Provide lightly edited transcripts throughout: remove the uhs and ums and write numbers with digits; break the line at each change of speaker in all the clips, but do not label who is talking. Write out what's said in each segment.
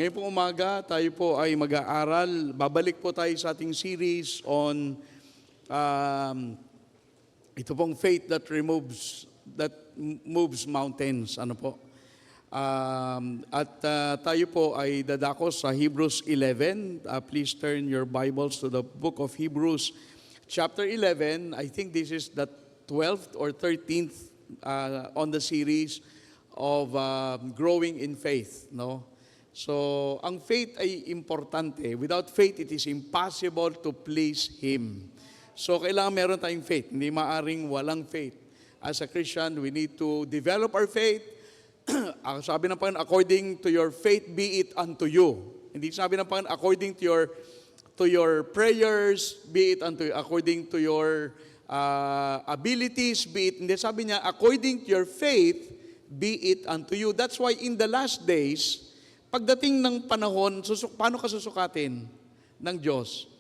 Ngayon pong umaga, tayo po ay mag-aaral. Babalik po tayo sa ating series on ito pong faith that moves mountains. Ano po? Tayo po ay dadako sa Hebrews 11. Please turn your Bibles to the book of Hebrews chapter 11. I think this is the 12th or 13th on the series of growing in faith, no? So, ang faith ay importante. Without faith, it is impossible to please Him. So, kailangan meron tayong faith. Hindi maaring walang faith. As a Christian, we need to develop our faith. Sabi ng Panginoon, according to your faith, be it unto you. Hindi sabi ng Panginoon, according to your prayers, be it unto you. According to your abilities, be it. Hindi sabi niya, according to your faith, be it unto you. That's why in the last days, pagdating ng panahon, paano ka susukatin ng Diyos?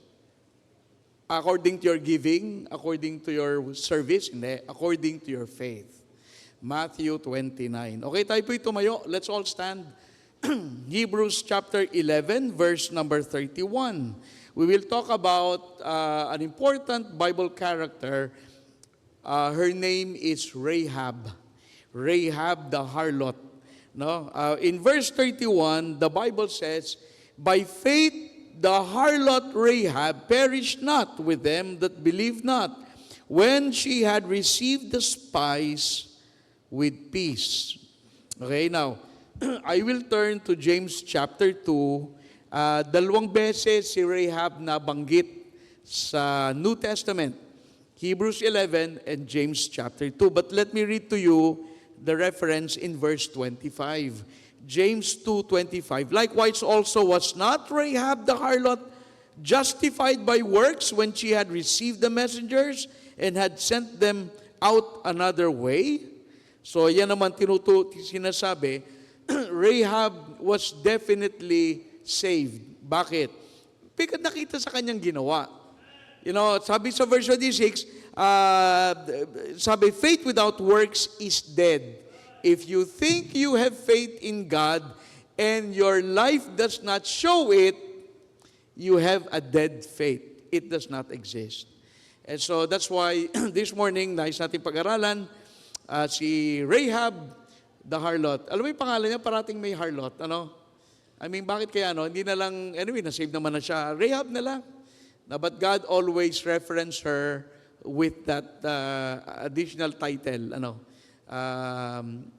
According to your giving, according to your service, hindi, according to your faith. Matthew 29. Okay, tayo po tumayo. Let's all stand. Hebrews chapter 11, verse number 31. We will talk about an important Bible character. Her name is Rahab. Rahab the harlot. No? In verse 31, the Bible says, by faith the harlot Rahab perished not with them that believed not, when she had received the spies with peace. Okay, now, I will turn to James chapter 2. Dalawang beses si Rahab na banggit sa New Testament, Hebrews 11 and James chapter 2. But let me read to you the reference in verse 25. James 2:25. Likewise also was not Rahab the harlot justified by works when she had received the messengers and had sent them out another way? So yan naman sinasabi, Rahab was definitely saved. Bakit? Because nakita sa kanyang ginawa. You know, sabi sa verse 26, sabi, faith without works is dead. If you think you have faith in God and your life does not show it, you have a dead faith. It does not exist. And so that's why this morning, nais natin pag-aralan, si Rahab the harlot. Alam mo yung pangalan niya, parating may harlot. Ano? I mean, bakit kaya ano? Hindi na lang, anyway, nasave naman na siya. Rahab na lang. But God always referenced her with that additional title,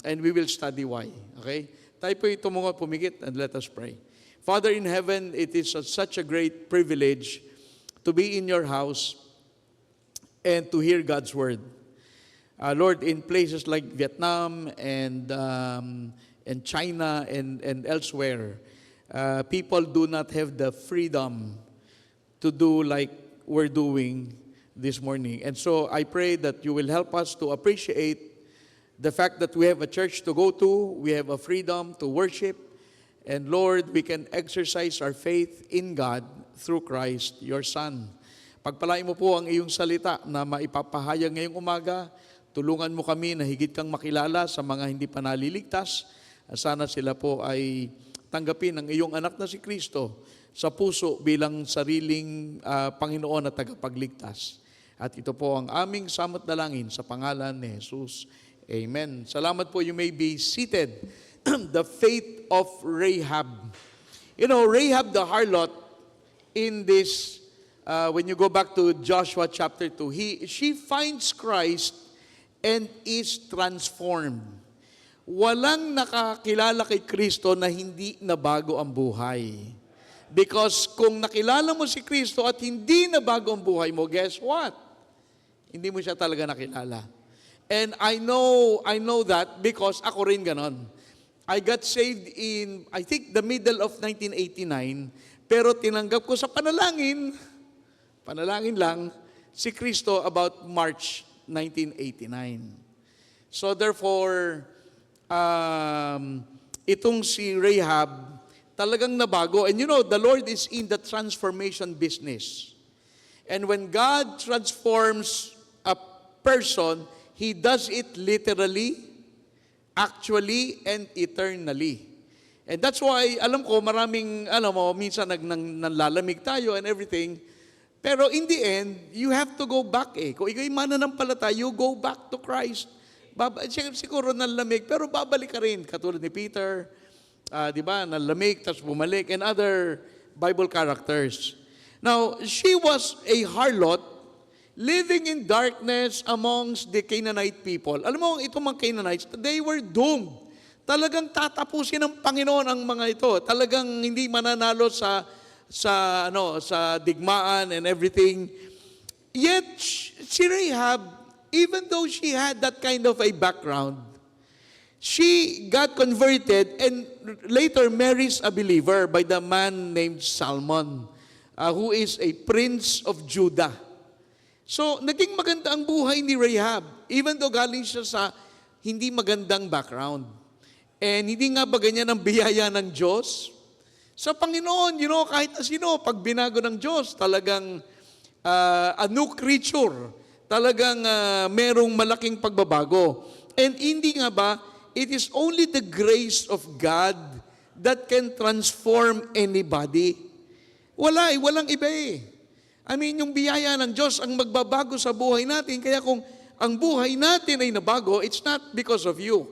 and we will study why. Okay? Tayo po tumungo, pumikit, and let us pray. Father in heaven, it is such a great privilege to be in your house and to hear God's word. Lord, in places like Vietnam and China and elsewhere, people do not have the freedom to do like we're doing this morning. And so I pray that you will help us to appreciate the fact that we have a church to go to, we have a freedom to worship, and Lord, we can exercise our faith in God through Christ, your Son. Pagpalain mo po ang iyong salita na maipapahayag ngayong umaga. Tulungan mo kami na higit kang makilala sa mga hindi pa naliligtas. Sana sila po ay tanggapin ang iyong anak na si Kristo sa puso bilang sariling Panginoon at tagapagligtas. At ito po ang aming samot dalangin sa pangalan ni Jesus. Amen. Salamat po. You may be seated. The faith of Rahab. You know, Rahab the harlot, in this, when you go back to Joshua chapter 2, she finds Christ and is transformed. Walang nakakilala kay Kristo na hindi nabago ang buhay. Because kung nakilala mo si Kristo at hindi nabago ang buhay mo, guess what? Hindi mo siya talaga nakilala. And I know that because ako rin ganon. I got saved in, I think, the middle of 1989, pero tinanggap ko sa panalangin lang, si Kristo about March 1989. So therefore, itong si Rahab, talagang nabago. And you know, the Lord is in the transformation business. And when God transforms a person, He does it literally, actually, and eternally. And that's why, alam ko, maraming, minsan nanlalamig tayo and everything. Pero in the end, you have to go back eh. Kung ikaw'y mananampalataya, you go back to Christ. Siguro nanlamig, pero babalik ka rin. Katulad ni Peter, di ba, nanlamig, tapos bumalik, and other Bible characters. Now, she was a harlot, living in darkness amongst the Canaanite people. Alam mo, itong mga Canaanites, they were doomed. Talagang tatapusin ng Panginoon ang mga ito. Talagang hindi mananalo sa digmaan and everything. Yet, si Rahab, even though she had that kind of a background, she got converted and later marries a believer by the man named Salmon, who is a prince of Judah. So, naging maganda ang buhay ni Rahab, even though galing siya sa hindi magandang background. And hindi nga ba ganyan ang biyaya ng Diyos? Sa Panginoon, kahit na sino, pag binago ng Diyos, talagang a new creature, talagang merong malaking pagbabago. And hindi nga ba, it is only the grace of God that can transform anybody. Walang iba eh. I mean, yung biyaya ng Diyos ang magbabago sa buhay natin. Kaya kung ang buhay natin ay nabago, it's not because of you.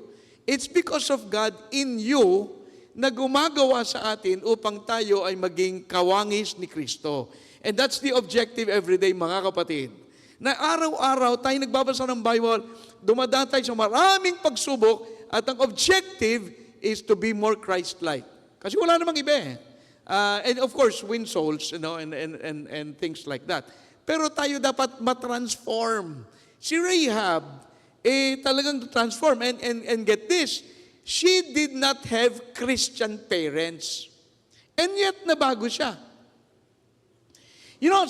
It's because of God in you na gumagawa sa atin upang tayo ay maging kawangis ni Kristo. And that's the objective everyday, mga kapatid. Na araw-araw tayo nagbabasa ng Bible, dumadaan tayo sa maraming pagsubok, at ang objective is to be more Christ-like. Kasi wala namang iba eh. And of course, win souls, and things like that. Pero tayo dapat matransform. Si Rahab, talagang transform. And get this, she did not have Christian parents. And yet, nabago siya.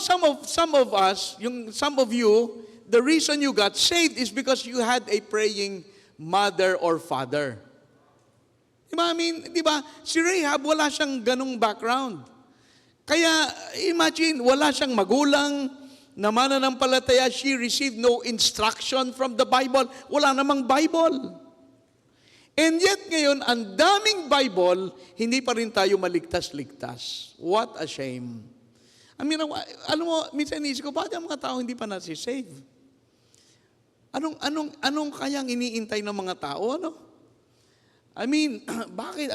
Some of us, some of you, the reason you got saved is because you had a praying mother or father. Di ba? Si Rahab, wala siyang ganong background. Kaya, imagine, wala siyang magulang na mananampalataya. She received no instruction from the Bible. Wala namang Bible. And yet ngayon, ang daming Bible, hindi pa rin tayo maligtas-ligtas. What a shame. Alam mo, minsan inisip ko, bakit ang mga tao hindi pa nasisave? Anong kayang iniintay ng mga tao, bakit?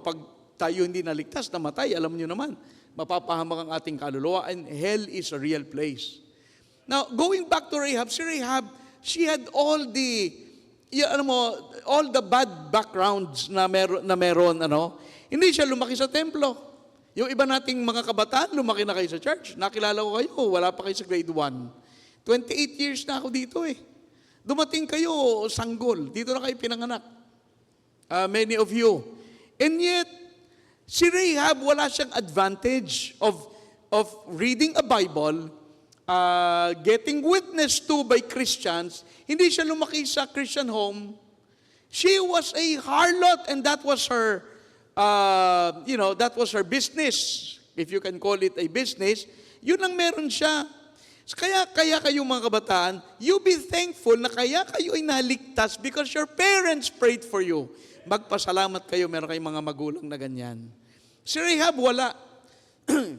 Pag tayo hindi naligtas, namatay, alam niyo naman, mapapahamak ang ating kaluluwa, and hell is a real place. Now, going back to Rahab, si Rahab, she had all the bad backgrounds na meron. Hindi siya lumaki sa templo. Yung iba nating mga kabataan, lumaki na kayo sa church. Nakilala ko kayo, wala pa kayo sa grade 1. 28 years na ako dito eh. Dumating kayo, sanggol. Dito na kayo pinanganak. Many of you. And yet, si Rahab, wala siyang advantage of reading a Bible, getting witnessed to by Christians. Hindi siya lumaki sa Christian home. She was a harlot, and that was her, that was her business. If you can call it a business, yun ang meron siya. Kaya kayo mga kabataan, you be thankful na kaya kayo ay naligtas because your parents prayed for you. Magpasalamat kayo, meron kayong mga magulang na ganyan. Si Rahab, wala.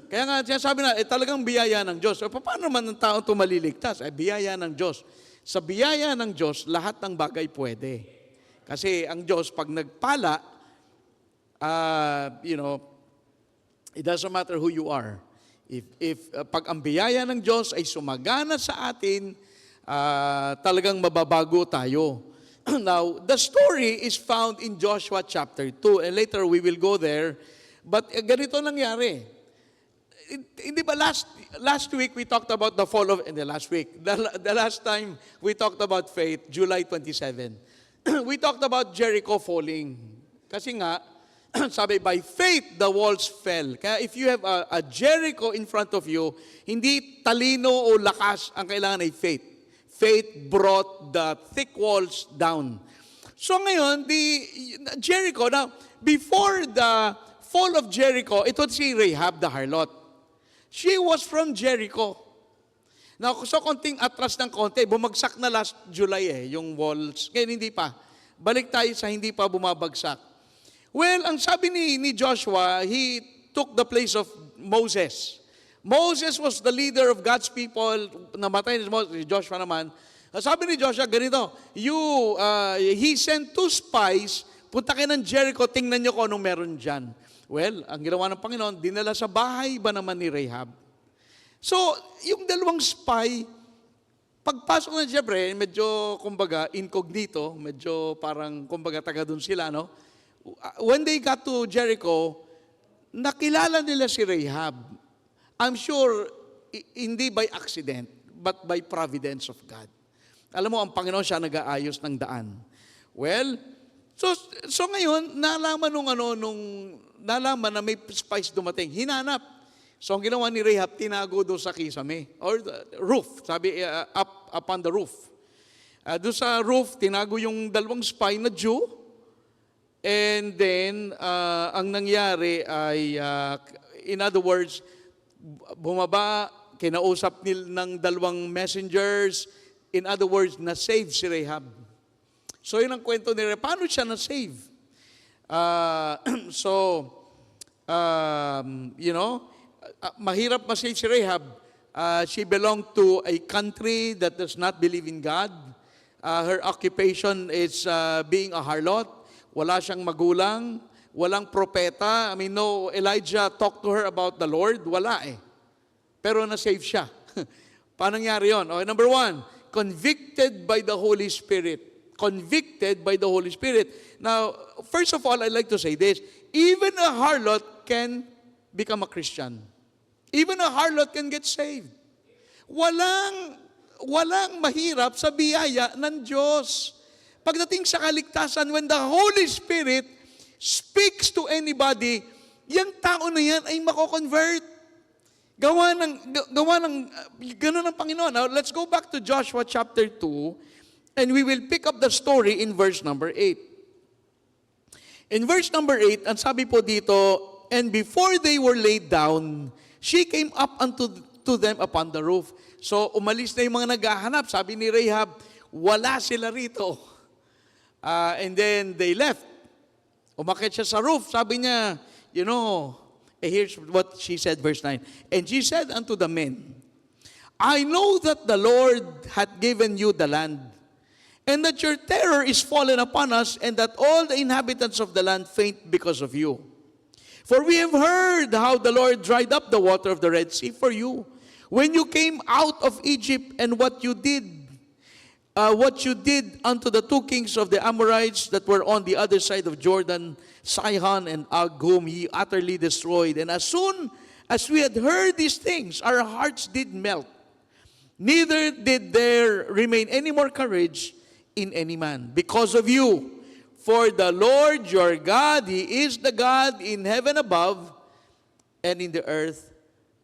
Kaya nga, sinasabi na, talagang biyaya ng Diyos. Paano naman ang tao ito maliligtas? biyaya ng Diyos. Sa biyaya ng Diyos, lahat ng bagay pwede. Kasi ang Diyos, pag nagpala, it doesn't matter who you are. If pag ang biyaya ng Diyos ay sumagana sa atin, talagang mababago tayo. Now, the story is found in Joshua chapter 2, and later we will go there. But ganito nangyari. Hindi ba last week we talked about the fall of, the last time we talked about faith, July 27. we talked about Jericho falling. Kasi nga, sabi, by faith, the walls fell. Kaya if you have a Jericho in front of you, hindi talino o lakas ang kailangan ay faith. Faith brought the thick walls down. So ngayon, the Jericho, now, before the fall of Jericho, ito si Rahab the harlot. She was from Jericho. Now, so konting atras ng konti, bumagsak na last July yung walls. Ngayon hindi pa. Balik tayo sa hindi pa bumabagsak. Well, ang sabi ni Joshua, he took the place of Moses. Moses was the leader of God's people. Namatay ni Joshua naman. Sabi ni Joshua, ganito, he sent 2 spies, punta kayo ng Jericho, tingnan nyo kung anong meron dyan. Well, ang ginawa ng Panginoon, dinala sa bahay ba naman ni Rahab? So, yung 2 spy, pagpasok na siyempre, medyo, kumbaga, incognito, medyo parang, kumbaga, taga dun sila, no? When they got to Jericho, nakilala nila si Rahab. I'm sure, hindi by accident, but by providence of God. Alam mo, ang Panginoon siya nag-aayos ng daan. Well, so ngayon, nalaman na may spies dumating. Hinanap. So ang ginawa ni Rahab, tinago doon sa kisame, or the roof, sabi, up on the roof. Doon sa roof, tinago yung 2 spy na Jew. And then, ang nangyari ay, in other words, bumaba, kinausap ng 2 messengers. In other words, na-save si Rahab. So, yun ang kwento ni Rahab. Paano siya na-save? Mahirap ma-save si Rahab. She belonged to a country that does not believe in God. Her occupation is being a harlot. Wala siyang magulang, walang propeta. I mean, no, Elijah talked to her about the Lord. Wala eh. Pero na-save siya. Paano nangyari yun? Okay, number 1, convicted by the Holy Spirit. Convicted by the Holy Spirit. Now, first of all, I'd like to say this. Even a harlot can become a Christian. Even a harlot can get saved. Walang mahirap sa biyaya ng Diyos. Pagdating sa kaligtasan, when the Holy Spirit speaks to anybody, yung tao na yan ay mako-convert. Gawa ng ganun ang Panginoon. Now, let's go back to Joshua chapter 2, and we will pick up the story in verse number 8. In verse number 8, ang sabi po dito, and before they were laid down, she came up unto them upon the roof. So, umalis na yung mga naghahanap. Sabi ni Rahab, wala sila rito. And then they left. Umakit siya sa roof. Sabi niya, here's what she said, verse 9. And she said unto the men, I know that the Lord hath given you the land, and that your terror is fallen upon us, and that all the inhabitants of the land faint because of you. For we have heard how the Lord dried up the water of the Red Sea for you, when you came out of Egypt, and what you did unto the 2 kings of the Amorites that were on the other side of Jordan, Sihon and Og, whom ye utterly destroyed. And as soon as we had heard these things, our hearts did melt. Neither did there remain any more courage in any man because of you. For the Lord your God, He is the God in heaven above and in the earth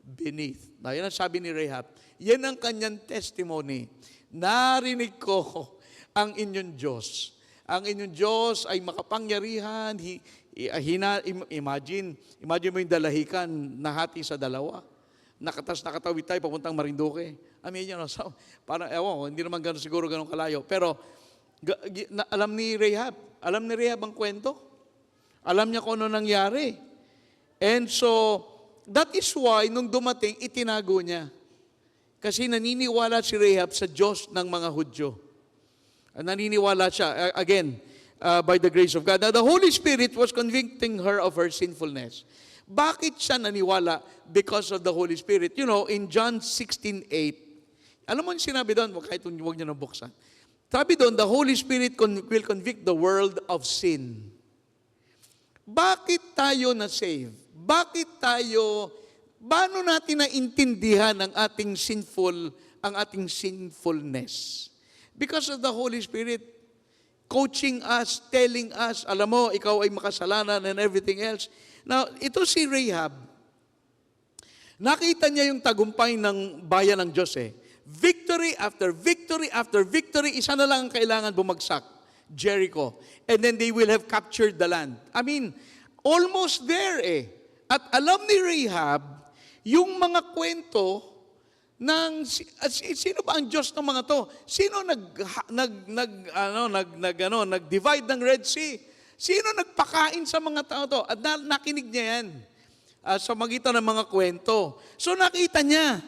beneath. Now, yan ang sabi ni Rahab. Yan ang kanyang testimony. Narinig ko ang inyong Diyos. Ang inyong Diyos ay makapangyarihan. Imagine mo yung dalahikan na hati sa 2. Nakatawid tayo papuntang Marinduque. I mean, parang, hindi naman siguro ganun kalayo. Pero, alam ni Rahab ang kwento. Alam niya kung ano nangyari. And so, that is why, nung dumating, itinago niya. Kasi naniniwala si Rahab sa Diyos ng mga Hudyo. Naniniwala siya, again, by the grace of God. Now, the Holy Spirit was convicting her of her sinfulness. Bakit siya naniwala? Because of the Holy Spirit. In John 16:8, alam mo yung sinabi doon, kahit huwag niyo nabuksan. Sabi doon, the Holy Spirit will convict the world of sin. Bakit tayo na-save? Paano natin naintindihan ang ating sinfulness? Because of the Holy Spirit. coaching us, telling us, alam mo, ikaw ay makasalanan and everything else. Now, ito si Rahab, nakita niya yung tagumpay ng bayan ng Diyos eh. Victory after victory after victory, isa na lang ang kailangan bumagsak, Jericho. And then they will have captured the land. I mean, almost there eh. At alam ni Rahab, yung mga kwento ng sino ba ang Diyos ng mga to? Sino nag-divide ng Red Sea? Sino nagpakain sa mga tao to? At nakinig niya yan sa magitan ng mga kwento. So nakita niya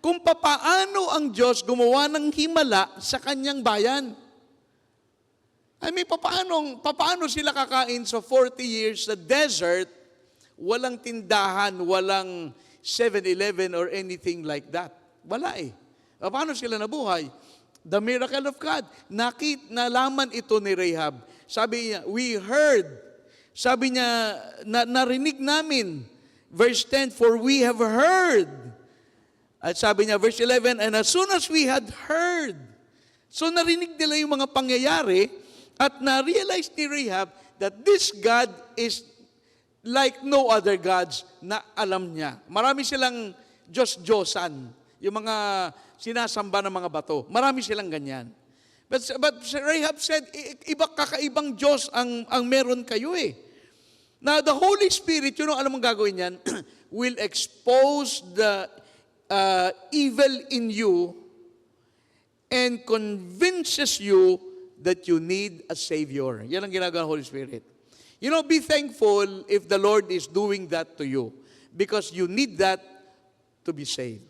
kung papaano ang Diyos gumawa ng himala sa kanyang bayan. I mean, papaano sila kakain sa 40 years sa desert, walang tindahan, walang 7-Eleven or anything like that. Wala eh. Paano sila nabuhay? The miracle of God. Nalaman ito ni Rahab. Sabi niya, we heard. Sabi niya, narinig namin. Verse 10, for we have heard. At sabi niya, verse 11, and as soon as we had heard. So narinig nila yung mga pangyayari at na-realize ni Rahab that this God is like no other gods na alam niya. Marami silang Diyos-Diyosan, yung mga sinasamba ng mga bato. Marami silang ganyan. But Rahab said, kakaibang Diyos ang meron kayo eh. Now, the Holy Spirit, alam mong gagawin yan, will expose the evil in you and convinces you that you need a Savior. Yan ang ginagawa ng Holy Spirit. Be thankful if the Lord is doing that to you because you need that to be saved.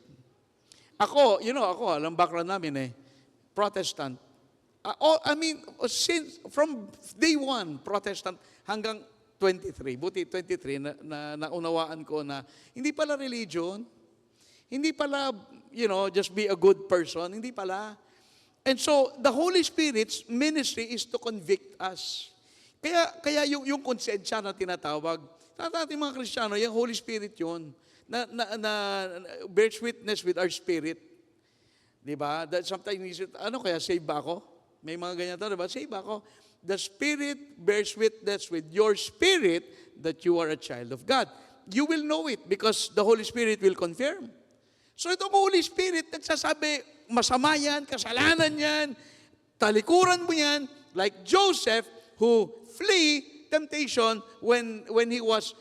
Ako, alam background namin Protestant. Since from day one, Protestant hanggang 23. Buti 23 na naunawaan ko na hindi pala religion, hindi pala, just be a good person, hindi pala. And so, the Holy Spirit's ministry is to convict us. Kaya yung konsensya na tinatawag, natin mga Kristiyano, yung Holy Spirit yun, na bears witness with our spirit. Diba? That sometimes we say, kaya save ba ako? May mga ganyan to, diba? Save ba ako? The Spirit bears witness with your spirit that you are a child of God. You will know it because the Holy Spirit will confirm. So itong Holy Spirit, nagsasabi, masama yan, kasalanan yan, talikuran mo yan, like Joseph who flee temptation when he was,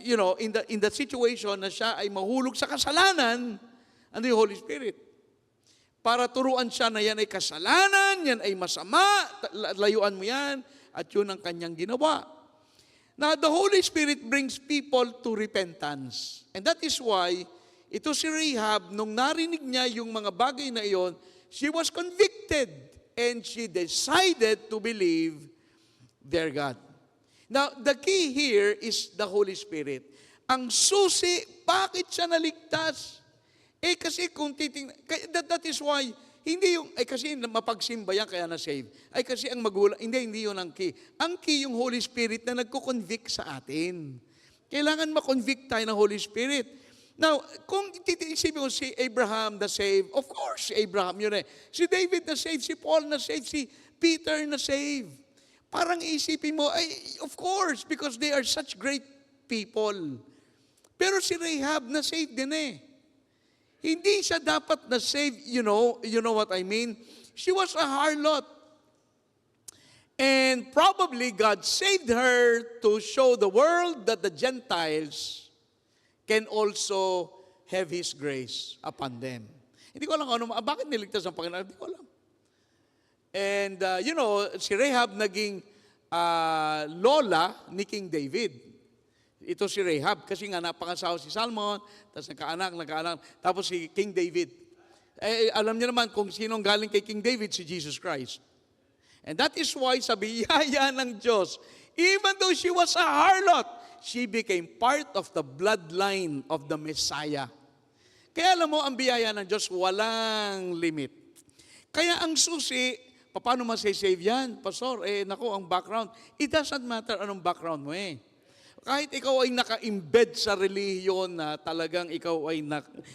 in the situation na siya ay mahulog sa kasalanan, ano yung Holy Spirit? Para turuan siya na yan ay kasalanan, yan ay masama, layuan mo yan, at yun ang kanyang ginawa. Now, the Holy Spirit brings people to repentance. And that is why, ito si Rahab, nung narinig niya yung mga bagay na iyon, she was convicted and she decided to believe their God. Now, the key here is the Holy Spirit. Ang susi, bakit siya naligtas? Kasi kung titingnan, that is why, hindi yung, kasi mapagsimba yan kaya na-save. Kasi ang magulang, hindi yun ang key. Ang key yung Holy Spirit na nagko-convict sa atin. Kailangan ma-convict tayo ng Holy Spirit. Now, kung isipin mo si Abraham na save, of course, si Abraham yun Si David na save, si Paul na save, si Peter na save. Parang isipin mo, of course, because they are such great people. Pero si Rahab na save din Hindi siya dapat na save, you know what I mean? She was a harlot. And probably God saved her to show the world that the Gentiles can also have His grace upon them. Hindi ko alam bakit niligtas ang Panginoon. Hindi ko alam. And, si Rahab naging lola ni King David. Ito si Rahab, kasi nga napangasawa si Salmon, tapos nagkaanak, tapos si King David. Alam niyo naman kung sinong galing kay King David, si Jesus Christ. And that is why sa biyaya ng Diyos, even though she was a harlot, she became part of the bloodline of the Messiah. Kaya alam mo, ang biyaya ng Diyos, walang limit. Kaya ang susi, paano masasave yan? Pastor, ang background. It doesn't matter anong background mo Kahit ikaw ay naka-embed sa relihiyon na talagang ikaw ay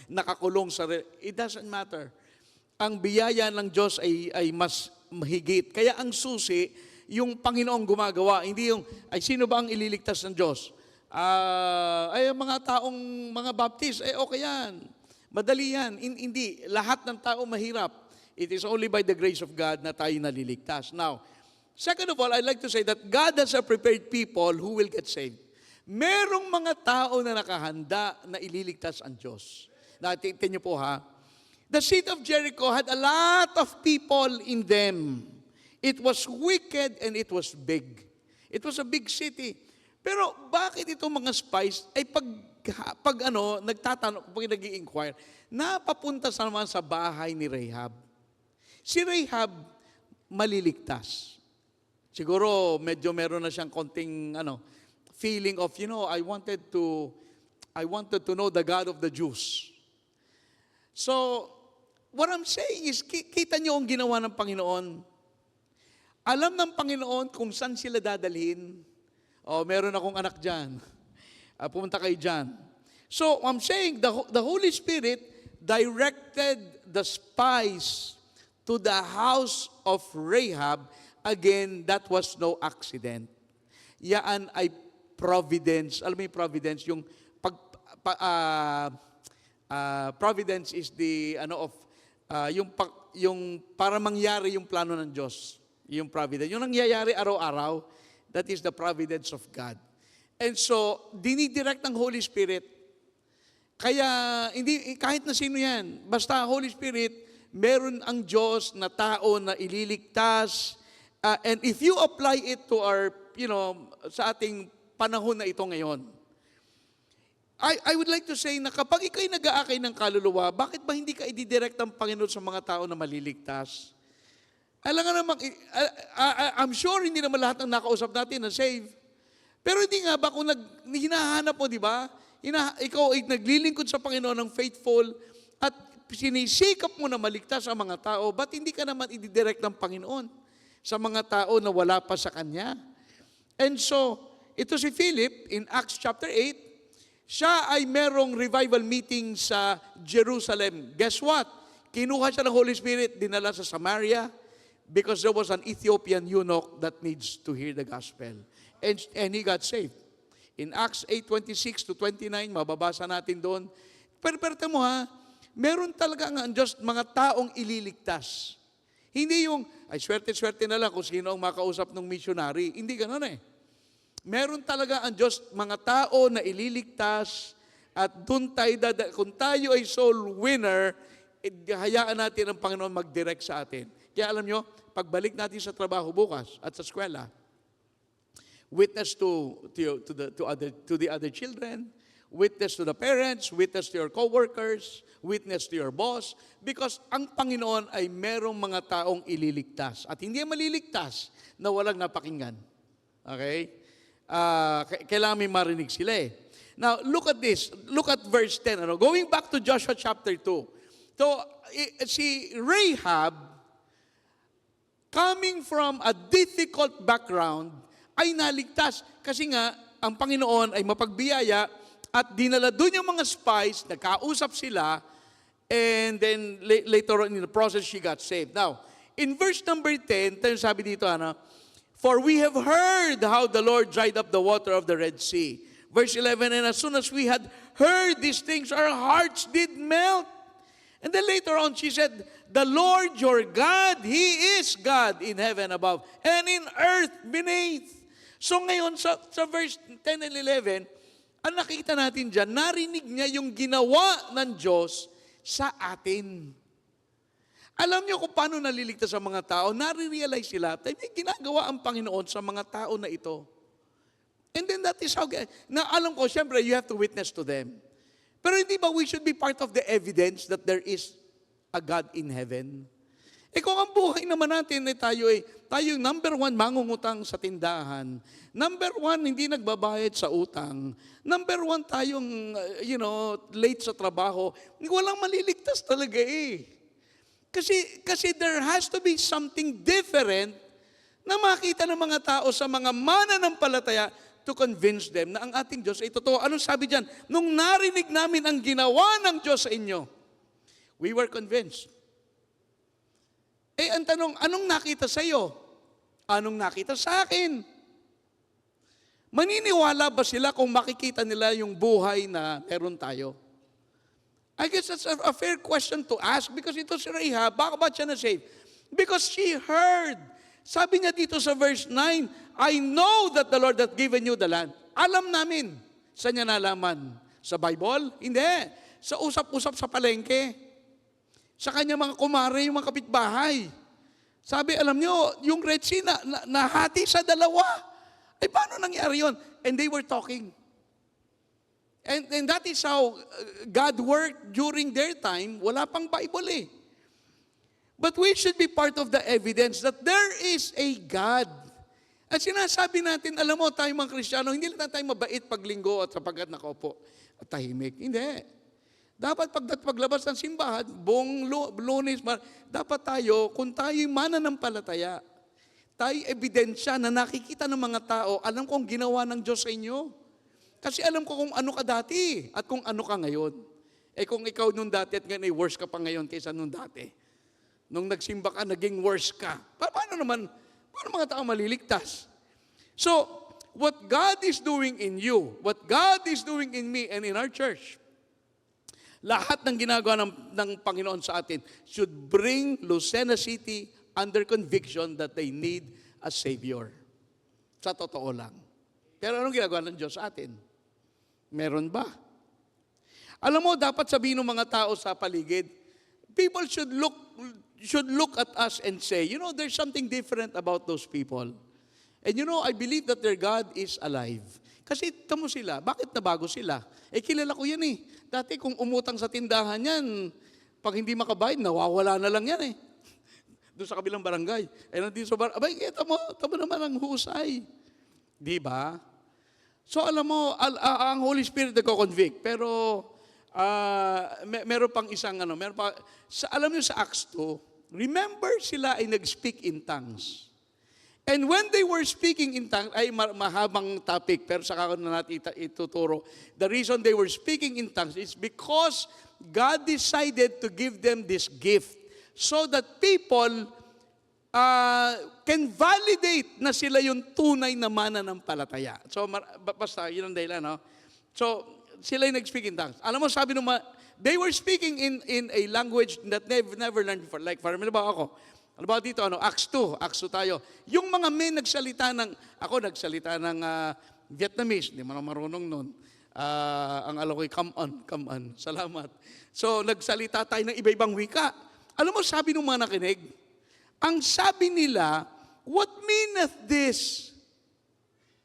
nakakulong sa relihiyon, it doesn't matter. Ang biyaya ng Diyos ay mas mahigit. Kaya ang susi, yung Panginoong gumagawa, hindi yung, ay sino ba ang ililigtas ng Diyos? Ay mga taong, mga baptist, okay yan. Madali yan. Hindi, lahat ng tao mahirap. It is only by the grace of God na tayo naliligtas. Now, second of all, I'd like to say that God has prepared people who will get saved. Merong mga tao na nakahanda na ililigtas ang Diyos. Tingnan niyo po ha. The city of Jericho had a lot of people in them. It was wicked and it was big. It was a big city. Pero bakit itong mga spies ay nagtatanong, pag nag-i-inquire, napapunta sa naman sa bahay ni Rahab. Si Rahab maliligtas. Siguro medyo meron na siyang konting feeling of, I wanted to know the God of the Jews. So, what I'm saying is, kita niyo ang ginawa ng Panginoon. Alam ng Panginoon kung saan sila dadalhin. Meron akong anak dyan. Pumunta kayo dyan. So, I'm saying, the Holy Spirit directed the spies to the house of Rahab. Again, that was no accident. Yaan ay providence. Alam mo yung providence? Yung providence is the yung para mangyari yung plano ng Diyos. Yung providence. Yung nangyayari araw-araw, that is the providence of God. And so, dinidirect ng Holy Spirit. Kaya, hindi, kahit na sino yan, basta Holy Spirit, meron ang Diyos na tao na ililigtas. And if you apply it to our, sa ating panahon na ito ngayon, I would like to say na kapag ikaw'y nag-aakay ng kaluluwa, bakit ba hindi ka ididirect ng Panginoon sa mga tao na maliligtas? Alam nga naman, I'm sure hindi naman lahat ng nakausap natin na save. Pero hindi nga ba kung hinahanap mo, di ba? Ikaw ay naglilingkod sa Panginoon ng faithful at sinisikap mo na maligtas ang mga tao, ba't hindi ka naman ididirect ng Panginoon sa mga tao na wala pa sa Kanya? And so, ito si Philip in Acts chapter 8, siya ay merong revival meeting sa Jerusalem. Guess what? Kinuha siya ng Holy Spirit, dinala sa Samaria, because there was an Ethiopian eunuch that needs to hear the gospel. And he got saved. In Acts 8:26 to 29, mababasa natin doon. Pero mo ha, meron talaga ang Diyos mga taong ililigtas. Hindi yung, ay swerte-swerte na lang kung sino ang makausap ng missionary. Hindi ganun eh. Meron talaga ang Diyos mga tao na ililigtas at doon tayo, kung tayo ay soul winner, hayaan natin ang Panginoon mag-direct sa atin. Kaya alam nyo, pagbalik natin sa trabaho bukas at sa eskwela, witness to the other children, witness to the parents, witness to your co-workers, witness to your boss, because ang Panginoon ay merong mga taong ililigtas. At hindi maliligtas na walang napakinggan. Okay? Kailangan may marinig sila eh. Now, look at this. Look at verse 10. Going back to Joshua chapter 2. So, si Rahab, coming from a difficult background, ay naligtas. Kasi nga, ang Panginoon ay mapagbiyaya at dinala doon yung mga spies, nagkausap sila, and then later on in the process, she got saved. Now, in verse number 10, tayo sabi dito, for we have heard how the Lord dried up the water of the Red Sea. Verse 11, and as soon as we had heard these things, our hearts did melt. And then later on, she said, the Lord your God, He is God in heaven above and in earth beneath. So ngayon, sa verse 10 and 11, ang nakita natin dyan, narinig niya yung ginawa ng Diyos sa atin. Alam niyo kung paano naliligtas ang mga tao, nare-realize sila, tayo may ginagawa ang Panginoon sa mga tao na ito. And then that is how, na alam ko, syempre, you have to witness to them. Pero hindi ba we should be part of the evidence that there is a God in heaven? Kung ang buhay naman natin ay tayo yung number 1 mangungutang sa tindahan. Number 1, hindi nagbabayad sa utang. Number 1, tayong, late sa trabaho. Walang maliligtas talaga eh. Kasi there has to be something different na makita ng mga tao sa mga mananampalataya to convince them na ang ating Diyos ay totoo. Anong sabi diyan? Nung narinig namin ang ginawa ng Diyos sa inyo, we were convinced. Ang tanong, anong nakita sa iyo? Anong nakita sa akin? Maniniwala ba sila kung makikita nila yung buhay na meron tayo? I guess that's a fair question to ask because ito si Rahab, bakit siya na-save? Because she heard. Sabi niya dito sa verse 9, I know that the Lord hath given you the land. Alam namin. Saan niya nalaman? Sa Bible? Hindi. Sa usap-usap sa palengke. Sa kanya mga kumare, yung mga kapitbahay. Sabi, alam niyo, yung Red Sea nahati sa dalawa. Paano nangyari yun? And they were talking. And that is how God worked during their time. Wala pang Bible eh. But we should be part of the evidence that there is a God. At sinasabi natin, alam mo, tayo mga Kristiyano, hindi lang tayo mabait paglinggo at sapagkat nakaupo at tahimik. Hindi. Dapat paglabas ng simbahan, buong Lunes, dapat tayo, kung tayo'y mananampalataya, tayo ebidensya na nakikita ng mga tao, alam kong ginawa ng Diyos sa inyo. Kasi alam ko kung ano ka dati at kung ano ka ngayon. Kung ikaw nung dati at ngayon ay worse ka pa ngayon kaysa nung dati. Nung nagsimba ka, naging worse ka. Paano mga tao maliligtas? So, what God is doing in you, what God is doing in me and in our church, lahat ng ginagawa ng Panginoon sa atin should bring Lucena City under conviction that they need a Savior. Sa totoo lang. Pero anong ginagawa ng Diyos sa atin? Meron ba? Alam mo, dapat sabihin ng mga tao sa paligid, people should look at us and say, you know, there's something different about those people. And you know, I believe that their God is alive. Kasi tamo sila, bakit nabago sila? Kilala ko yan eh. Dati kung umutang sa tindahan yan, pag hindi makabayad, nawawala na lang yan eh. Doon sa kabilang barangay. Nandito sa barangay, tamo naman ang husay. Di ba? So alam mo, ang Holy Spirit nagko-convict, pero meron pang isang alam niyo sa Acts 2, remember sila ay nag-speak in tongues. And when they were speaking in tongues, ay mahabang topic, pero saka ko na natin ituturo. The reason they were speaking in tongues is because God decided to give them this gift so that people can validate na sila yung tunay na mananampalataya. So, basta, yun ang dahilan, no? So, sila yung nag-speak in tongues. Alam mo, sabi nung they were speaking in a language that they've never learned before. Like, for example, ako, ano ba dito, Acts 2 tayo. Yung mga men nagsalita ako nagsalita ng Vietnamese, hindi man ako marunong nun. Ang alam ko'y, come on, salamat. So, nagsalita tayo ng iba-ibang wika. Alam mo, sabi ng mga nakinig, ang sabi nila, what meaneth this?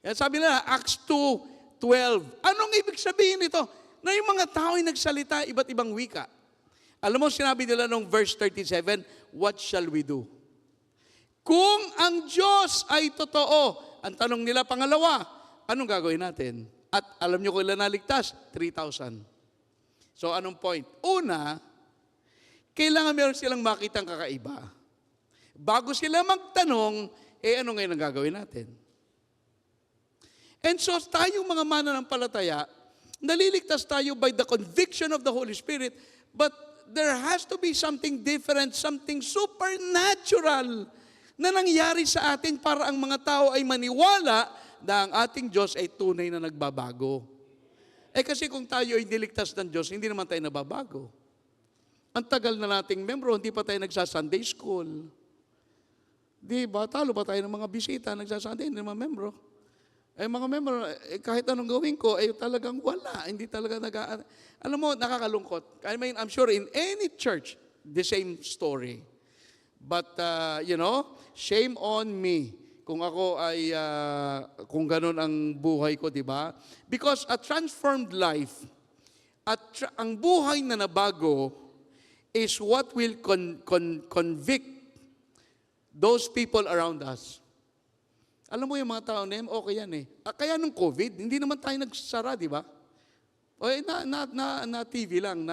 Yan, sabi nila, Acts 2:12. Anong ibig sabihin nito? Na yung mga tao ay nagsalita iba't ibang wika. Alam mo, sinabi nila nung verse 37, what shall we do? Kung ang Diyos ay totoo, ang tanong nila pangalawa, anong gagawin natin? At alam nyo kung ilan naligtas? 3,000. So anong point? Una, kailangan meron silang makitang kakaiba. Bago sila magtanong, ano ngayon ang gagawin natin? And so tayong mga mananampalataya, naliligtas tayo by the conviction of the Holy Spirit, but there has to be something different, something supernatural na nangyari sa atin para ang mga tao ay maniwala na ang ating Diyos ay tunay na nagbabago. Kasi kung tayo ay niligtas ng Diyos, hindi naman tayo nababago. Ang tagal na nating membro, hindi pa tayo nagsa-Sunday school. Di ba? Talo pa tayo ng mga bisita, nagsa-Sunday, hindi naman membro. Mga membro, kahit anong gawin ko, talagang wala. Hindi talaga alam mo, nakakalungkot. I mean, I'm sure in any church, the same story. But, shame on me kung ako ay, kung ganun ang buhay ko, di ba? Because a transformed life, ang buhay na nabago is what will convict those people around us. Alam mo yung mga tao na yun, okay yan eh. Kaya nung COVID, hindi naman tayo nagsara, di ba? Na TV lang,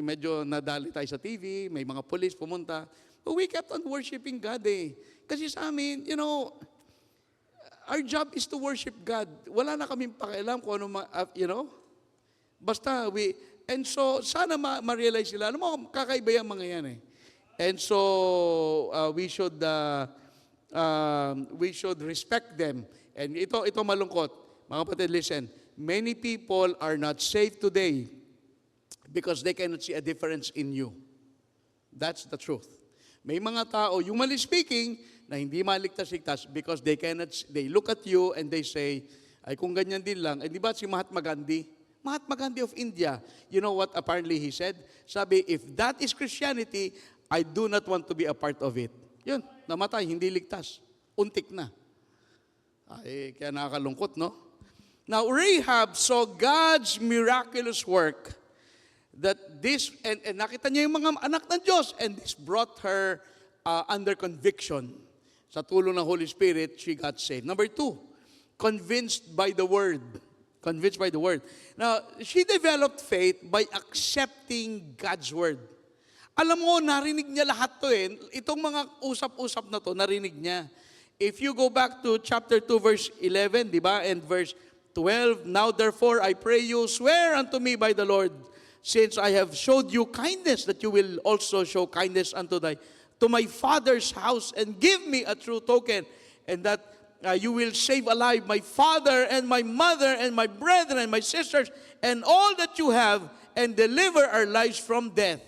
medyo nadali tayo sa TV, may mga police pumunta. But we kept on worshiping God eh. Kasi sa amin, our job is to worship God. Wala na kaming pakialam kung ano, basta and so, sana ma-realize sila, alam mo, kakaiba yung mga yan eh. And so we should respect them. And ito malungkot. Mga kapatid, listen. Many people are not saved today because they cannot see a difference in you. That's the truth. May mga tao, humanly speaking, na hindi maligtas-ligtas because they look at you and they say, ay kung ganyan din lang, di ba si Mahatma Gandhi? Mahatma Gandhi of India, you know what apparently he said? Sabi, if that is Christianity, I do not want to be a part of it. Yun, namatay, hindi ligtas. Untik na. Ay, kaya nakakalungkot, no? Now, Rahab saw God's miraculous work that this, and nakita niya yung mga anak ng Diyos, and this brought her under conviction. Sa tulong ng Holy Spirit, she got saved. Number 2, convinced by the Word. Convinced by the Word. Now, she developed faith by accepting God's Word. Alam mo, narinig niya lahat to eh. Itong mga usap-usap na to, narinig niya. If you go back to chapter 2, verse 11, di ba? And verse 12, now therefore I pray you, swear unto me by the Lord, since I have showed you kindness, that you will also show kindness to my father's house, and give me a true token, and that you will save alive my father and my mother and my brethren and my sisters and all that you have, and deliver our lives from death.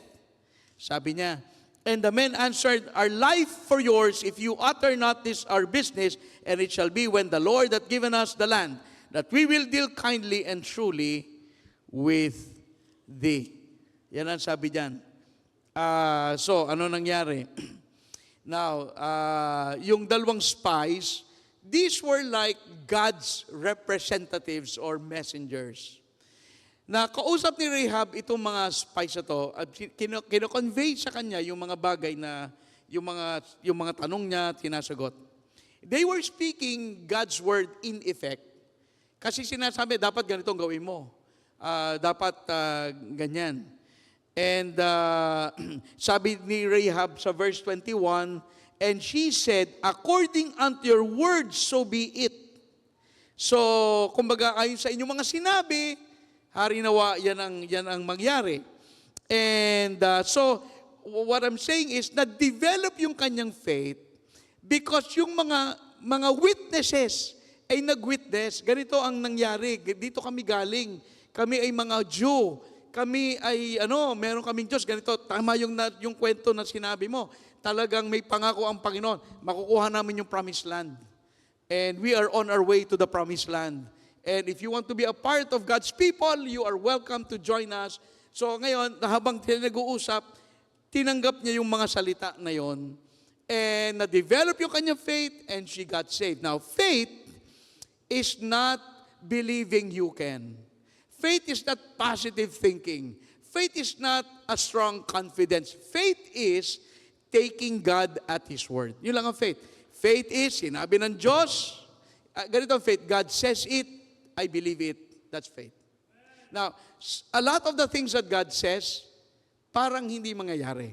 Sabi niya, and the men answered, our life for yours, if you utter not this our business, and it shall be when the Lord hath given us the land, that we will deal kindly and truly with thee. Yan ang sabi diyan. So, ano nangyari? Now, yung dalawang spies, these were like God's representatives or messengers. Na kausap ni Rahab itong mga spies na to, at kino-convey sa kanya yung mga bagay na, yung mga tanong niya, tinasagot. They were speaking God's word in effect. Kasi sinasabi, dapat ganitong gawin mo. Dapat ganyan. And sabi ni Rahab sa verse 21, and she said, according unto your words, so be it. So, kumbaga, ayon sa inyong mga sinabi, harinawa, yan ang mangyari. And so, what I'm saying is, na-develop yung kanyang faith because yung mga witnesses ay nag-witness. Ganito ang nangyari. Dito kami galing. Kami ay mga Jew. Kami ay, meron kaming Diyos. Ganito, tama yung kwento na sinabi mo. Talagang may pangako ang Panginoon. Makukuha namin yung promised land. And we are on our way to the promised land. And if you want to be a part of God's people, you are welcome to join us. So ngayon, habang nag-uusap, tinanggap niya yung mga salita na yon. And na-develop yung kanyang faith, and she got saved. Now, faith is not believing you can. Faith is not positive thinking. Faith is not a strong confidence. Faith is taking God at His word. Yun lang ang faith. Faith is, sinabi ng Diyos, ganito ang faith, God says it, I believe it. That's faith. Now, a lot of the things that God says, parang hindi mangyayari.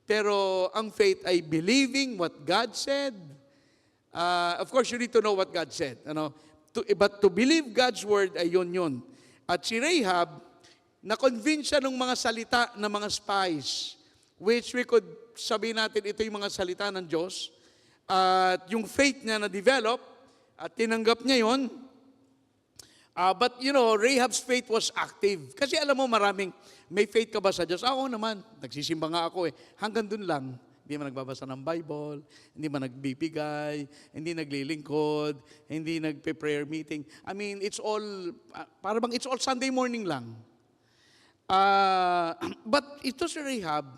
Pero ang faith ay believing what God said. Of course, you need to know what God said. But to believe God's word ay yun. At si Rahab, na-convince siya ng mga salita ng mga spies, which we could sabihin natin, ito yung mga salita ng Diyos. At yung faith niya na-develop, at tinanggap niya yun. But Rahab's faith was active. Kasi alam mo, may faith ka ba sa Diyos? Ako naman, nagsisimba nga ako eh. Hanggang dun lang. Hindi man nagbabasa ng Bible, hindi man nagbibigay, hindi naglilingkod, hindi nagpe-prayer meeting. I mean, it's all Sunday morning lang. But ito si Rahab,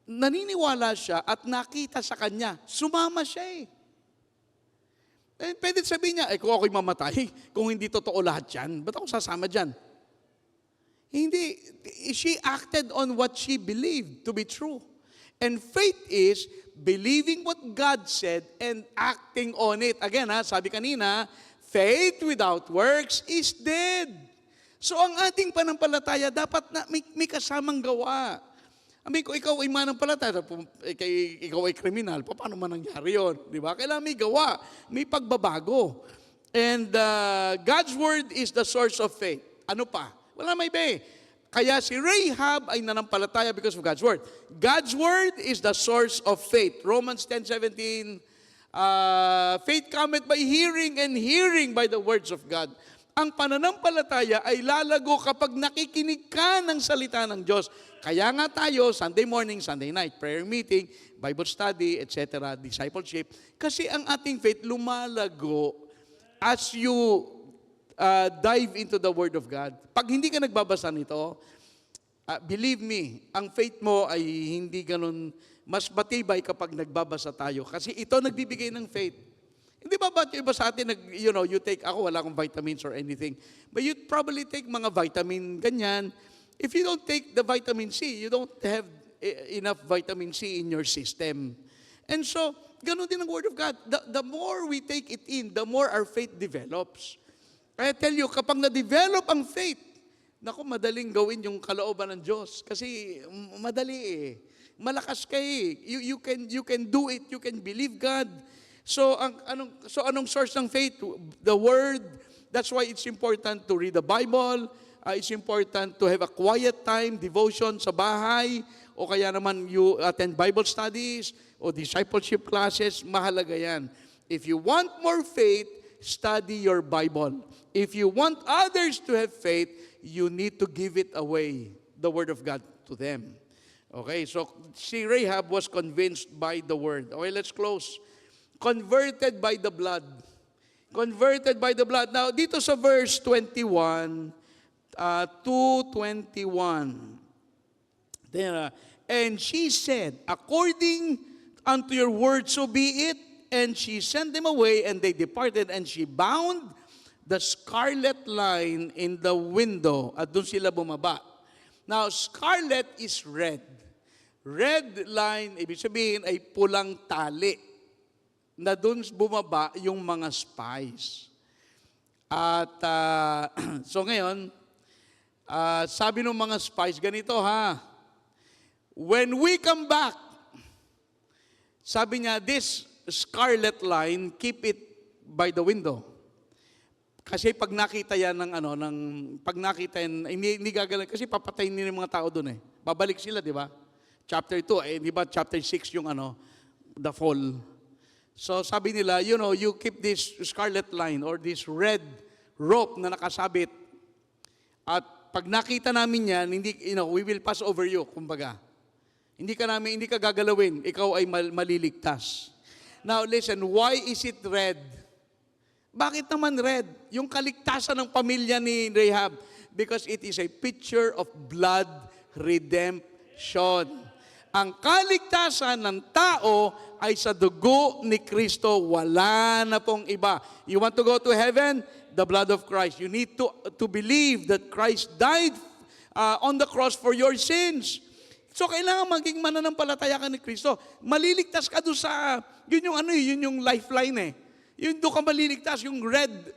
naniniwala siya at nakita sa kanya, sumama siya eh. Pwede sabihin niya, kung ako'y mamatay, kung hindi totoo lahat yan, ba't ako sasama dyan? Hindi. She acted on what she believed to be true. And faith is believing what God said and acting on it. Again, sabi kanina, faith without works is dead. So ang ating panampalataya, dapat na may kasamang gawa. I mean, kung ikaw ay manampalataya, ikaw ay kriminal, paano man nangyari yun? Di ba? Kailangan may gawa, may pagbabago. And God's word is the source of faith. Ano pa? Wala may iba eh. Kaya si Rahab ay nanampalataya because of God's Word. God's Word is the source of faith. Romans 10:17, faith cometh by hearing and hearing by the words of God. Ang pananampalataya ay lalago kapag nakikinig ka ng salita ng Diyos. Kaya nga tayo, Sunday morning, Sunday night, prayer meeting, Bible study, etc., discipleship. Kasi ang ating faith lumalago as you dive into the Word of God. Pag hindi ka nagbabasa nito, believe me, ang faith mo ay hindi ganun, mas matibay kapag nagbabasa tayo. Kasi ito nagbibigay ng faith. Hindi ba ba't yung iba sa atin, you take, ako wala akong vitamins or anything, but you probably take mga vitamin, ganyan. If you don't take the vitamin C, you don't have enough vitamin C in your system. And so, ganun din ang Word of God. The more we take it in, the more our faith develops. I tell you, kapag na-develop ang faith, naku, madaling gawin yung kalooban ng Diyos. Kasi madali eh. Malakas ka eh. You can do it. You can believe God. So, anong source ng faith? The Word. That's why it's important to read the Bible. It's important to have a quiet time, devotion sa bahay, o kaya naman you attend Bible studies o discipleship classes. Mahalaga yan. If you want more faith, study your Bible. If you want others to have faith, you need to give it away, the Word of God, to them. Okay, so si Rahab was convinced by the Word. Okay, let's close. Converted by the blood. Converted by the blood. Now, dito sa verse 21, 2:21. There, and she said, according unto your word, so be it. And she sent them away, and they departed, and she bound the scarlet line in the window. At doon sila bumaba. Now, scarlet is red. Red line, ibig sabihin ay pulang tali na doon bumaba yung mga spies. At so ngayon, sabi ng mga spies, ganito ha, when we come back, sabi niya, this scarlet line, keep it by the window. Kasi pag nakita yan pag nakita yan, hindi gagaling, kasi papatayin nila yung mga tao doon eh. Babalik sila, di ba? Chapter 2, di ba? Chapter 6 yung the fall. So sabi nila, you keep this scarlet line or this red rope na nakasabit. At pag nakita namin yan, we will pass over you, kumbaga. Hindi ka gagalawin, ikaw ay maliligtas. Now listen, why is it red? Bakit naman red? Yung kaligtasan ng pamilya ni Rahab. Because it is a picture of blood redemption. Ang kaligtasan ng tao ay sa dugo ni Kristo. Wala na pong iba. You want to go to heaven? The blood of Christ. You need to believe that Christ died on the cross for your sins. So kailangan maging mananampalataya ka ni Kristo. Maliligtas ka doon sa, yun yung lifeline eh. Yun doon ka maliligtas, yung red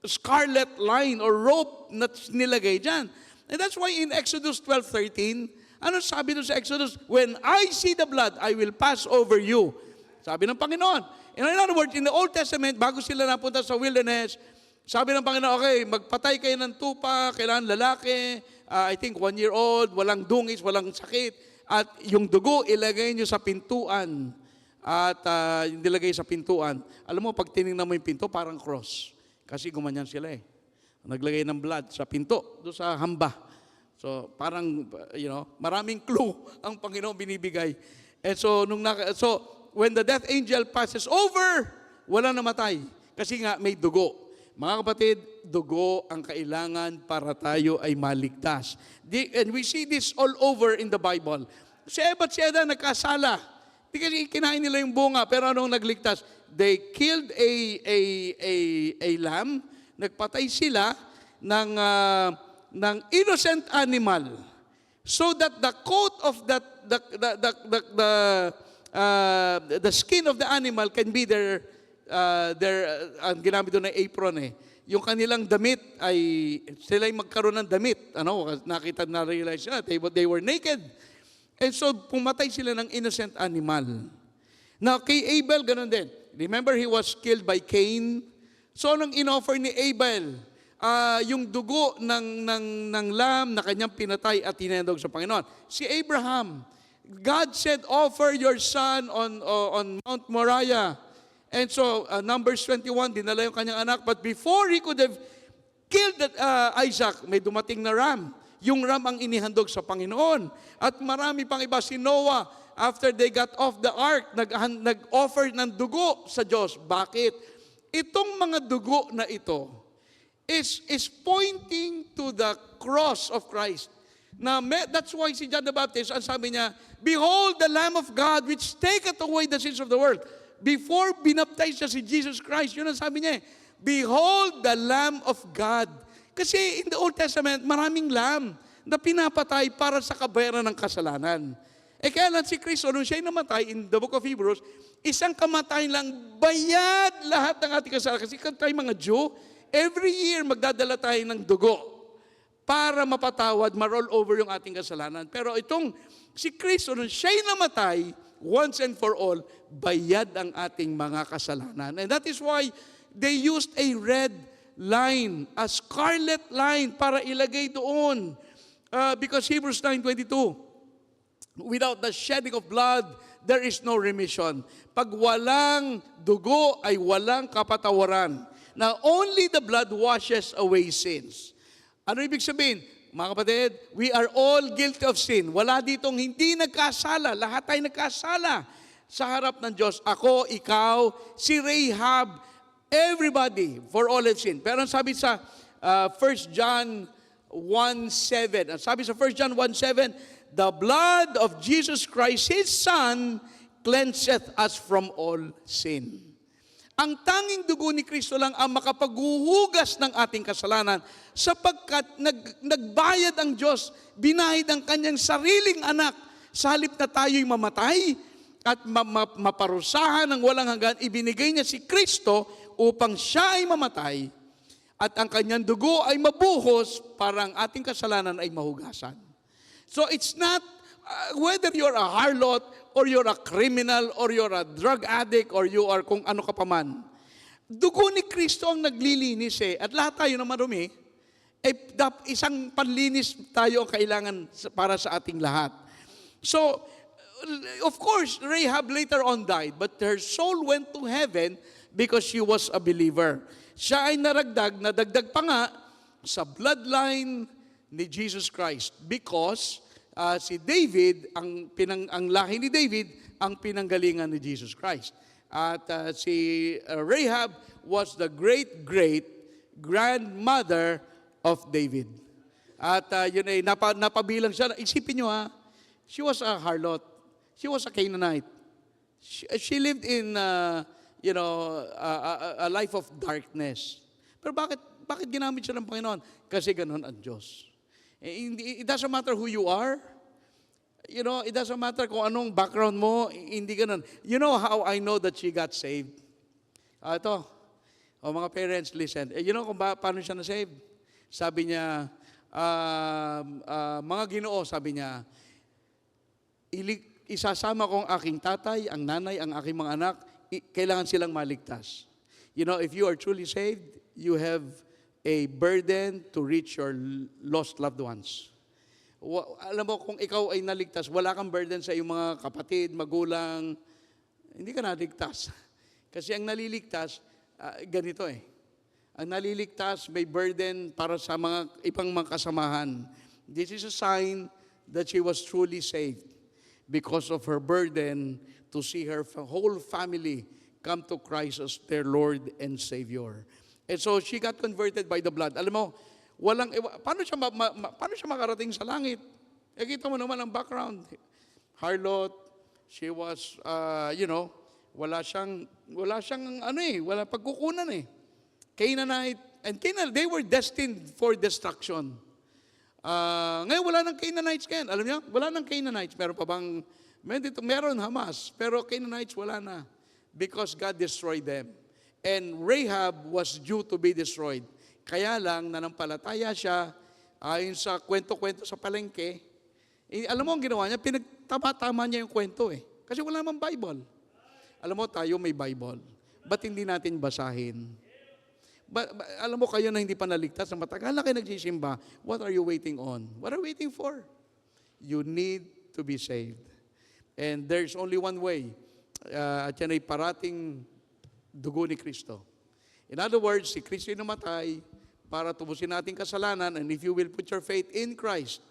scarlet line or rope na nilagay dyan. And that's why in Exodus 12:13, ano sabi doon sa Exodus? When I see the blood, I will pass over you. Sabi ng Panginoon. In other words, in the Old Testament, bago sila napunta sa wilderness, sabi ng Panginoon, okay, magpatay kayo ng tupa, kailangan lalaki, I think 1 year old, walang dungis, walang sakit, at yung dugo, ilagay nyo sa pintuan. At yung nilagay sa pintuan. Alam mo, pag tinignan mo yung pinto, parang cross. Kasi gumanyan sila eh. Naglagay ng blood sa pinto, doon sa hamba. So, parang, maraming clue ang Panginoon binibigay. And so, when the death angel passes over, wala namatay. Kasi nga, may dugo. Mga kapatid, dugo ang kailangan para tayo ay maligtas. And we see this all over in the Bible. Si Eva at si Adan nagkasala. Di kasi kinain nila yung bunga, pero anong nagligtas? They killed a lamb, nagpatay sila ng innocent animal, so that the coat of the skin of the animal can be their ang ginamit doon na apron eh. Yung kanilang damit ay sila ay magkaroon ng damit. Nakita na realize na they were naked. And so pumatay sila ng innocent animal. Now kay Abel ganun din. Remember he was killed by Cain. So anong inoffer ni Abel? yung dugo ng lamb na kanyang pinatay at tinendog sa Panginoon. Si Abraham, God said, offer your son on Mount Moriah. And so, Numbers 21, dinala yung kanyang anak. But before he could have killed Isaac, may dumating na ram. Yung ram ang inihandog sa Panginoon. At marami pang iba, si Noah, after they got off the ark, nag-offer ng dugo sa Diyos. Bakit? Itong mga dugo na ito is pointing to the cross of Christ. That's why si John the Baptist, ang sabi niya, behold the Lamb of God which taketh away the sins of the world. Before binaptize siya si Jesus Christ, yun ang sabi niya, behold the Lamb of God. Kasi in the Old Testament, maraming lamb na pinapatay para sa kabayaran ng kasalanan. Kaya lang si Kristo, nung siya'y namatay in the book of Hebrews, isang kamatayan lang, bayad lahat ng ating kasalanan. Kasi tayo mga Jew, every year magdadala tayo ng dugo para mapatawad, ma-roll over yung ating kasalanan. Pero itong si Kristo, nung siya'y namatay, once and for all, bayad ang ating mga kasalanan. And that is why they used a red line, a scarlet line, para ilagay doon. Because Hebrews 9:22, without the shedding of blood, there is no remission. Pag walang dugo, ay walang kapatawaran. Now, only the blood washes away sins. Ano ibig sabihin? Mga kapatid, we are all guilty of sin. Wala ditong hindi nagkasala. Lahat tayo nagkasala sa harap ng Diyos. Ako, ikaw, si Rahab, everybody, for all have sinned. Pero ang sabi sa 1 John 1:7, ang sabi sa 1 John 1:7, the blood of Jesus Christ, His Son, cleanseth us from all sin. Ang tanging dugo ni Kristo lang ang makapaghuhugas ng ating kasalanan sapagkat nagbayad ang Diyos, binayad ang kanyang sariling anak sa halip na tayo'y mamatay at maparusahan ng walang hanggan, ibinigay niya si Kristo upang siya ay mamatay at ang kanyang dugo ay mabuhos para ang ating kasalanan ay mahugasan. So it's not whether you're a harlot or you're a criminal or you're a drug addict or you are kung ano ka pa man. Dugo ni Kristo ang naglilinis at lahat tayo na marumi, isang panlinis tayo ang kailangan para sa ating lahat. So, of course, Rahab later on died, but her soul went to heaven because she was a believer. Siya ay nadagdag pa nga sa bloodline ni Jesus Christ because si David, ang lahi ni David, ang pinanggalingan ni Jesus Christ. At si Rahab was the great-grandmother of David. At yun ay napabilang siya. Isipin nyo she was a harlot. She was a Canaanite. She lived in a life of darkness. Pero bakit ginamit siya ng Panginoon? Kasi ganun ang Diyos. It doesn't matter who you are. It doesn't matter kung anong background mo, hindi ganun. You know how I know that she got saved? Ito, mga parents, listen. You know kung paano siya na-saved? Sabi niya, mga Ginoo, sabi niya, isasama ko ang aking tatay, ang nanay, ang aking mga anak, kailangan silang maligtas. If you are truly saved, you have a burden to reach your lost loved ones. Alam mo, kung ikaw ay naligtas, wala kang burden sa iyong mga kapatid, magulang, hindi ka naligtas. Kasi ang naliligtas, ganito Ang naliligtas, may burden para sa mga ibang mga kasamahan. This is a sign that she was truly saved because of her burden to see her whole family come to Christ as their Lord and Savior. And so she got converted by the blood. Alam mo, paano siya makarating sa langit? Kita mo naman ang background. Harlot, she was, wala siyang pagkukunan Canaanite, and they were destined for destruction. Ngayon, wala nang Canaanites ngayon. Alam niyo, wala nang Canaanites. Meron Hamas, pero Canaanites wala na because God destroyed them. And Rahab was due to be destroyed. Kaya lang, nanampalataya siya, ayon sa kwento-kwento sa palengke. Alam mo ang ginawa niya? Pinagtama-tama niya yung kwento Kasi wala namang Bible. Alam mo, tayo may Bible. Ba't hindi natin basahin? Alam mo kayo na hindi pa naligtas, na matagal na kayo nagsisimba, what are you waiting on? What are you waiting for? You need to be saved. And there's only one way. At yan ay parating dugo ni Kristo. In other words, si Kristo ay namatay para tubusin nating kasalanan, and if you will put your faith in Christ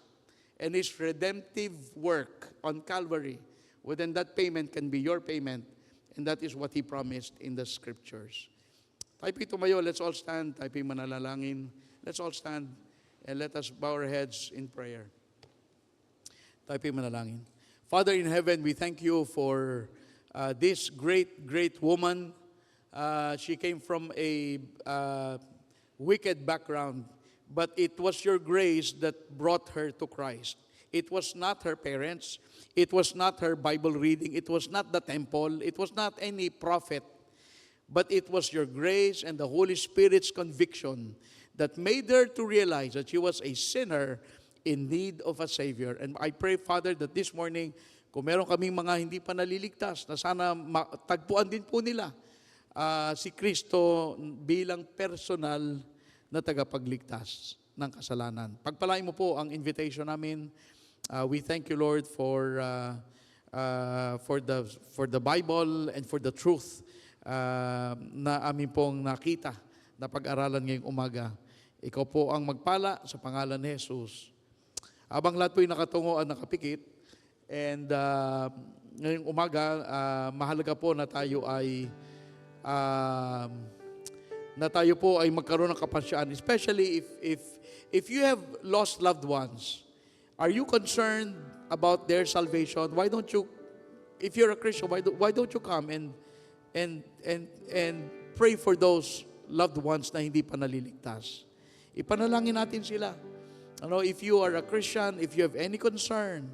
and His redemptive work on Calvary, well, then that payment can be your payment, and that is what He promised in the Scriptures. Tayo tumayo, let's all stand, tayo manalangin. Let's all stand and let us bow our heads in prayer. Tayo manalangin. Father in heaven, we thank you for this great, great woman. She came from a wicked background, but it was your grace that brought her to Christ. It was not her parents. It was not her Bible reading. It was not the temple. It was not any prophet. But it was your grace and the Holy Spirit's conviction that made her to realize that she was a sinner in need of a Savior. And I pray, Father, that this morning, kung meron kaming mga hindi pa naliligtas, na sana tagpuan din po nila si Kristo bilang personal na tagapagligtas ng kasalanan. Pagpalain mo po ang invitation namin. We thank you, Lord, for the Bible and for the truth na amin pong nakita na pag-aralan ngayong umaga. Ikaw po ang magpala sa pangalan ni Jesus. Habang lahat po ay nakatungo at nakapikit, and ngayong umaga, mahalaga po na tayo ay magkaroon ng kapasyaan, especially if you have lost loved ones. Are you concerned about their salvation? Why don't you, if you're a Christian, why don't you come and pray for those loved ones na hindi pa naliligtas? Ipanalangin natin sila. If you are a Christian, if you have any concern,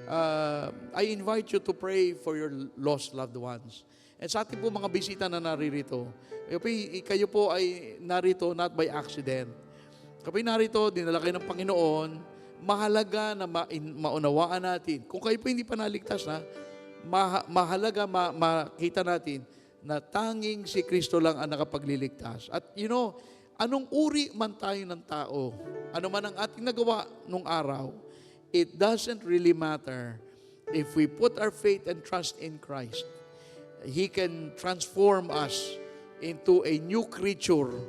I invite you to pray for your lost loved ones. And sa ating po mga bisita na naririto, kayo po ay narito not by accident. Kapag narito, dinala kayo ng Panginoon, mahalaga na maunawaan natin. Kung kayo po hindi pa naligtas na, mahalaga makita natin na tanging si Kristo lang ang nakapagliligtas. At anong uri man tayo ng tao, ano man ang ating nagawa nung araw, it doesn't really matter if we put our faith and trust in Christ. He can transform us into a new creature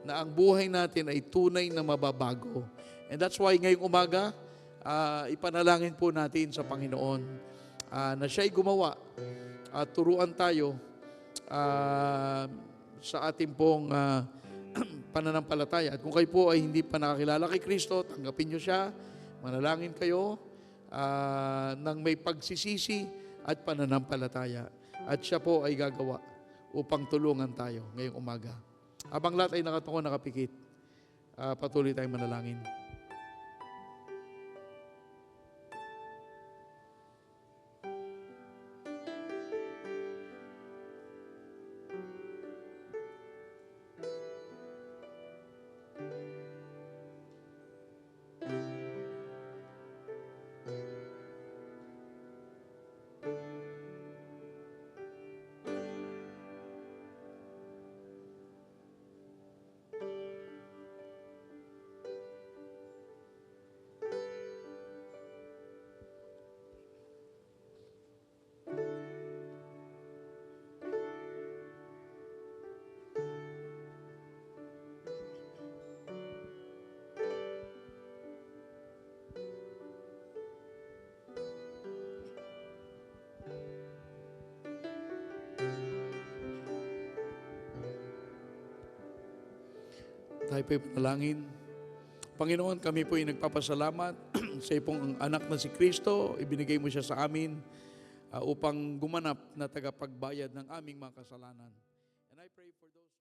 na ang buhay natin ay tunay na mababago. And that's why ngayong umaga, ipanalangin po natin sa Panginoon na siya'y gumawa at turuan tayo sa ating pong pananampalataya. At kung kayo po ay hindi pa nakakilala kay Kristo, tanggapin nyo siya, manalangin kayo ng may pagsisisi at pananampalataya. At siya po ay gagawa upang tulungan tayo ngayong umaga. Habang lahat ay nakatungo, nakapikit, patuloy tayong manalangin. Tayo po'y panalangin. Panginoon, kami po'y nagpapasalamat sa iyong anak na si Kristo. Ibinigay mo siya sa amin upang gumanap na tagapagbayad ng aming mga kasalanan. And I pray for those